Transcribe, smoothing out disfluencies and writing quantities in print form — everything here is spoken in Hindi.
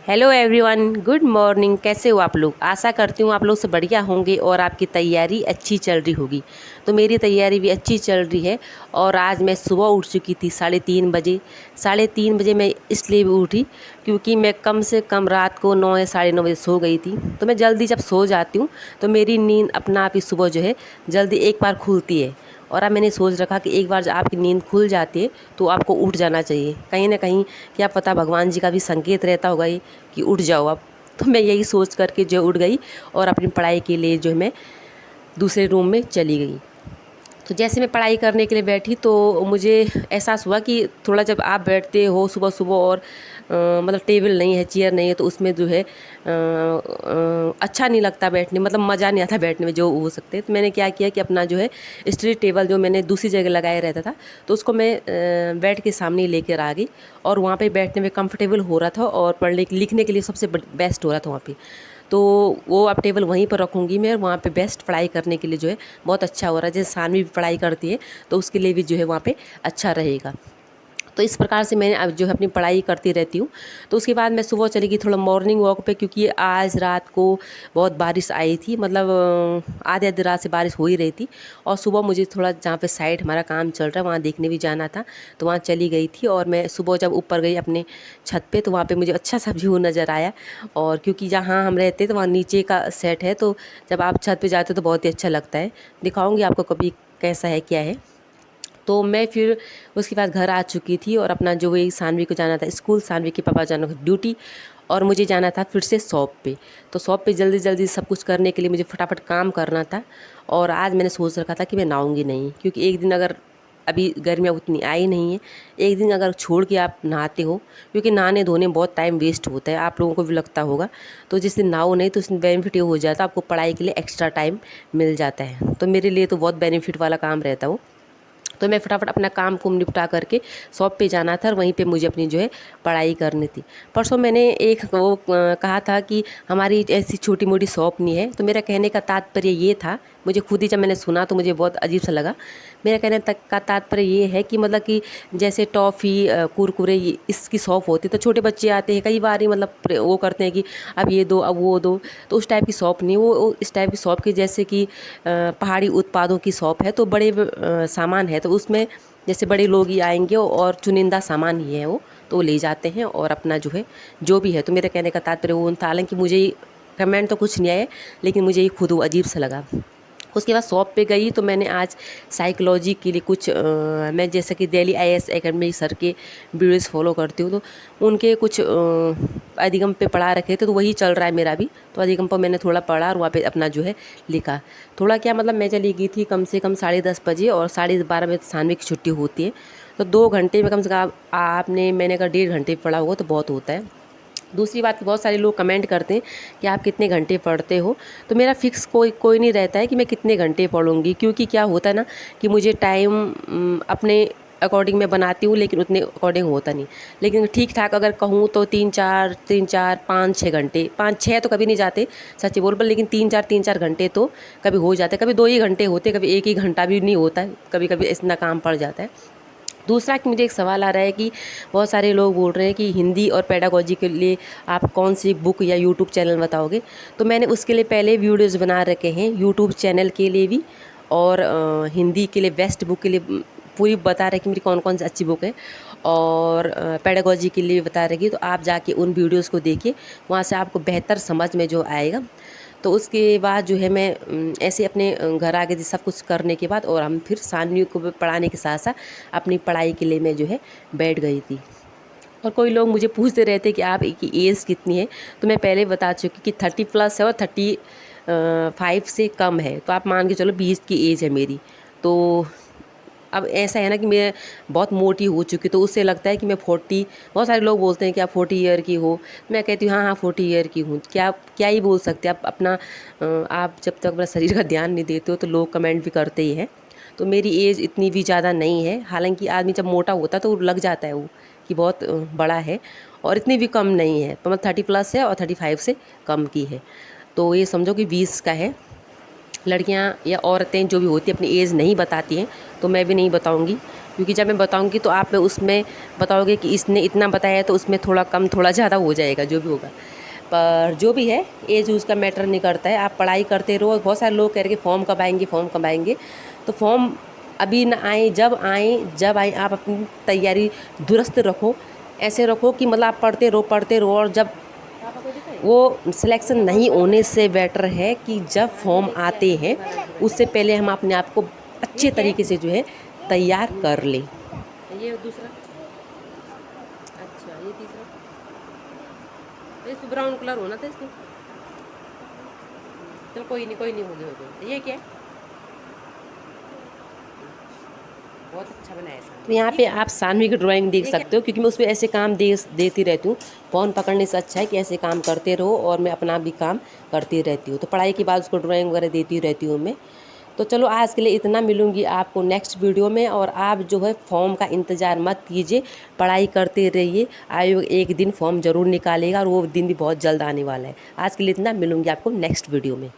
Hello everyone, good morning. कैसे हो आप लोग? आशा करती हूँ आप लोग से बढ़िया होंगे और आपकी तैयारी अच्छी चल रही होगी। तो मेरी तैयारी भी अच्छी चल रही है। और आज मैं सुबह उठ चुकी थी 3:30 बजे। 3:30 बजे मैं इसलिए भी उठी क्योंकि मैं कम से कम रात को 9 या 9:30 बजे सो गई थी। तो मैं जल्दी जब सो जाती हूँ तो मेरी नींद अपना आप ही सुबह जो है जल्दी एक बार खुलती है। और अब मैंने सोच रखा कि एक बार जब आपकी नींद खुल जाती है तो आपको उठ जाना चाहिए। कहीं ना कहीं क्या पता भगवान जी का भी संकेत रहता होगा ये कि उठ जाओ अब। तो मैं यही सोच करके जो उठ गई और अपनी पढ़ाई के लिए जो है मैं दूसरे रूम में चली गई। तो जैसे मैं पढ़ाई करने के लिए बैठी तो मुझे एहसास हुआ कि थोड़ा जब आप बैठते हो सुबह सुबह और मतलब टेबल नहीं है, चेयर नहीं है, तो उसमें जो है अच्छा नहीं लगता बैठने, मतलब मज़ा नहीं आता बैठने में जो हो सकते हैं। तो मैंने क्या किया कि अपना जो है स्टडी टेबल जो मैंने दूसरी जगह लगाया रहता था तो उसको मैं बेड के सामने लेकर आ गई। और वहाँ पे बैठने में कंफर्टेबल हो रहा था और पढ़ने लिखने के लिए सबसे बेस्ट हो रहा था वहाँ पे। तो वो अब टेबल वहीं पर रखूँगी मैं, और वहाँ पे बेस्ट पढ़ाई करने के लिए जो है बहुत अच्छा हो रहा है। जैसे सानवी भी पढ़ाई करती है तो उसके लिए भी जो है वहाँ पे अच्छा रहेगा। तो इस प्रकार से मैंने अब जो है अपनी पढ़ाई करती रहती हूँ। तो उसके बाद मैं सुबह चली गई थोड़ा मॉर्निंग वॉक पे, क्योंकि आज रात को बहुत बारिश आई थी, मतलब आधी आधी रात से बारिश हो ही रही थी। और सुबह मुझे थोड़ा जहाँ पे साइड हमारा काम चल रहा है वहाँ देखने भी जाना था, तो वहाँ चली गई थी। और मैं सुबह जब ऊपर गई अपने छत पे तो वहाँ पे मुझे अच्छा सा व्यू नज़र आया। और क्योंकि जहाँ हम रहते तो वहाँ नीचे का सेट है, तो जब आप छत पे जाते हो तो बहुत ही अच्छा लगता है। दिखाऊँगी आपको कभी कैसा है क्या है। तो मैं फिर उसके बाद घर आ चुकी थी और अपना जो वही सानवी को जाना था स्कूल, सानवी के पापा जाना था ड्यूटी, और मुझे जाना था फिर से शॉप पे। तो शॉप पे जल्दी जल्दी सब कुछ करने के लिए मुझे फटाफट काम करना था। और आज मैंने सोच रखा था कि मैं नहाऊंगी नहीं, क्योंकि एक दिन अगर अभी गर्मियाँ उतनी आई नहीं है, एक दिन अगर छोड़ के आप नहाते हो, क्योंकि नहाने धोने में बहुत टाइम वेस्ट होता है, आप लोगों को भी लगता होगा। तो जिस दिन नहाओ नहीं तो उस दिन बेनिफिट ये हो जाता है, आपको पढ़ाई के लिए एक्स्ट्रा टाइम मिल जाता है। तो मेरे लिए तो बहुत बेनिफिट वाला काम रहता है वो। तो मैं फटाफट अपना काम कुम निपटा करके शॉप पे जाना था और वहीं पे मुझे अपनी जो है पढ़ाई करनी थी। परसों मैंने एक वो कहा था कि हमारी ऐसी छोटी मोटी शॉप नहीं है। तो मेरा कहने का तात्पर्य ये था, मुझे खुद ही जब मैंने सुना तो मुझे बहुत अजीब सा लगा। मेरा कहने तक का तात्पर्य ये है कि मतलब कि जैसे टॉफ़ी कुरकुरे इसकी शॉप होती है, तो छोटे बच्चे आते हैं कई बार ही मतलब वो करते हैं कि अब ये दो अब वो दो। तो उस टाइप की शॉप नहीं, वो इस टाइप की शॉप की जैसे कि पहाड़ी उत्पादों की शॉप है। तो बड़े सामान है, तो उसमें जैसे बड़े लोग ही आएंगे और चुनिंदा सामान ही है वो, तो वो ले जाते हैं और अपना जो है जो भी है। तो मेरे कहने का तात्पर्य वो था, हालांकि मुझे कमेंट तो कुछ नहीं आया, लेकिन मुझे ये खुद वो अजीब सा लगा। उसके बाद शॉप पे गई तो मैंने आज साइकोलॉजी के लिए कुछ मैं जैसे कि दिल्ली IAS एकेडमी सर के वीडियोस फॉलो करती हूँ, तो उनके कुछ अधिगम पे पढ़ा रखे थे, तो वही चल रहा है मेरा भी। तो अधिगम पर मैंने थोड़ा पढ़ा और वहाँ पे अपना जो है लिखा। थोड़ा क्या मतलब मैं चली गई थी कम से कम 10:30 बजे, और 12:30 बजे सानवी की छुट्टी होती है। तो 2 घंटे में कम से कम आपने मैंने कहा 1.5 घंटे पढ़ा होगा तो बहुत होता है। दूसरी बात कि बहुत सारे लोग कमेंट करते हैं कि आप कितने घंटे पढ़ते हो। तो मेरा फिक्स कोई नहीं रहता है कि मैं कितने घंटे पढ़ूंगी, क्योंकि क्या होता है ना कि मुझे टाइम अपने अकॉर्डिंग मैं बनाती हूँ, लेकिन उतने अकॉर्डिंग होता नहीं। लेकिन ठीक ठाक अगर कहूँ तो 3-4 5-6 घंटे, 5-6 तो कभी नहीं जाते सच्ची बोल पर, लेकिन 3-4 घंटे तो कभी हो जाते, कभी 2 ही घंटे होते, कभी 1 ही घंटा भी नहीं होता है, कभी कभी इतना काम पड़ जाता है। दूसरा कि मुझे एक सवाल आ रहा है कि बहुत सारे लोग बोल रहे हैं कि हिंदी और पेडागोजी के लिए आप कौन सी बुक या यूट्यूब चैनल बताओगे। तो मैंने उसके लिए पहले वीडियोस बना रखे हैं यूट्यूब चैनल के लिए भी, और हिंदी के लिए बेस्ट बुक के लिए पूरी बता रहे कि मेरी कौन कौन सी अच्छी बुक है, और पेडागोजी के लिए भी बता रही। तो आप जाके उन वीडियोस को देखिए, वहाँ से आपको बेहतर समझ में जो आएगा। तो उसके बाद जो है मैं ऐसे अपने घर आ गई थी सब कुछ करने के बाद, और हम फिर सानवी को भी पढ़ाने के साथ साथ अपनी पढ़ाई के लिए मैं जो है बैठ गई थी। और कोई लोग मुझे पूछते रहते कि आप की एज कितनी है। तो मैं पहले बता चुकी कि 30+ है और 35 से कम है, तो आप मान के चलो 20 की एज है मेरी। तो अब ऐसा है ना कि मैं बहुत मोटी हो चुकी, तो उससे लगता है कि मैं 40, बहुत सारे लोग बोलते हैं कि आप 40 ईयर की हो। मैं कहती हूँ हाँ हाँ 40 ईयर की हूँ। क्या क्या ही बोल सकते हैं आप अपना आप जब तक अपना शरीर का ध्यान नहीं देते हो तो लोग कमेंट भी करते ही हैं। तो मेरी एज इतनी भी ज़्यादा नहीं है, हालांकि आदमी जब मोटा होता है तो लग जाता है वो कि बहुत बड़ा है, और इतनी भी कम नहीं है। तो मतलब 30+ है और 35 से कम की है। तो ये समझो कि 20 का है। लड़कियां या औरतें जो भी होती हैं अपनी एज नहीं बताती हैं, तो मैं भी नहीं बताऊंगी, क्योंकि जब मैं बताऊंगी तो आप उसमें बताओगे कि इसने इतना बताया है तो उसमें थोड़ा कम थोड़ा ज़्यादा हो जाएगा, जो भी होगा। पर जो भी है एज उसका मैटर नहीं करता है। आप पढ़ाई करते रहो। बहुत सारे लोग कह रहे कि फॉर्म कब आएंगे, फॉर्म कब आएंगे। तो फॉर्म अभी ना आए, जब आए आप अपनी तैयारी दुरुस्त रखो। ऐसे रखो कि मतलब आप पढ़ते रहो और जब वो सिलेक्शन नहीं होने से बेटर है कि जब फॉर्म आते हैं उससे पहले हम अपने आप को अच्छे तरीके से जो है तैयार कर लें। ये दूसरा, अच्छा ये तीसरा, इसमें ब्राउन कलर होना था इसमें। चलो कोई नहीं हो गया। ये क्या है? बहुत अच्छा बनाया है। तो यहाँ पे आप सानवी की ड्राइंग देख सकते हो, क्योंकि मैं उस पर ऐसे काम देती रहती हूँ। फ़ोन पकड़ने से अच्छा है कि ऐसे काम करते रहो और मैं अपना भी काम करती रहती हूँ। तो पढ़ाई के बाद उसको ड्राइंग वगैरह देती रहती हूँ मैं। तो चलो आज के लिए इतना, मिलूंगी आपको नेक्स्ट वीडियो में। और आप जो है फॉर्म का इंतज़ार मत कीजिए, पढ़ाई करते रहिए। आयोग एक दिन फॉर्म ज़रूर निकालेगा और वो दिन भी बहुत जल्द आने वाला है। आज के लिए इतना, मिलूंगी आपको नेक्स्ट वीडियो में।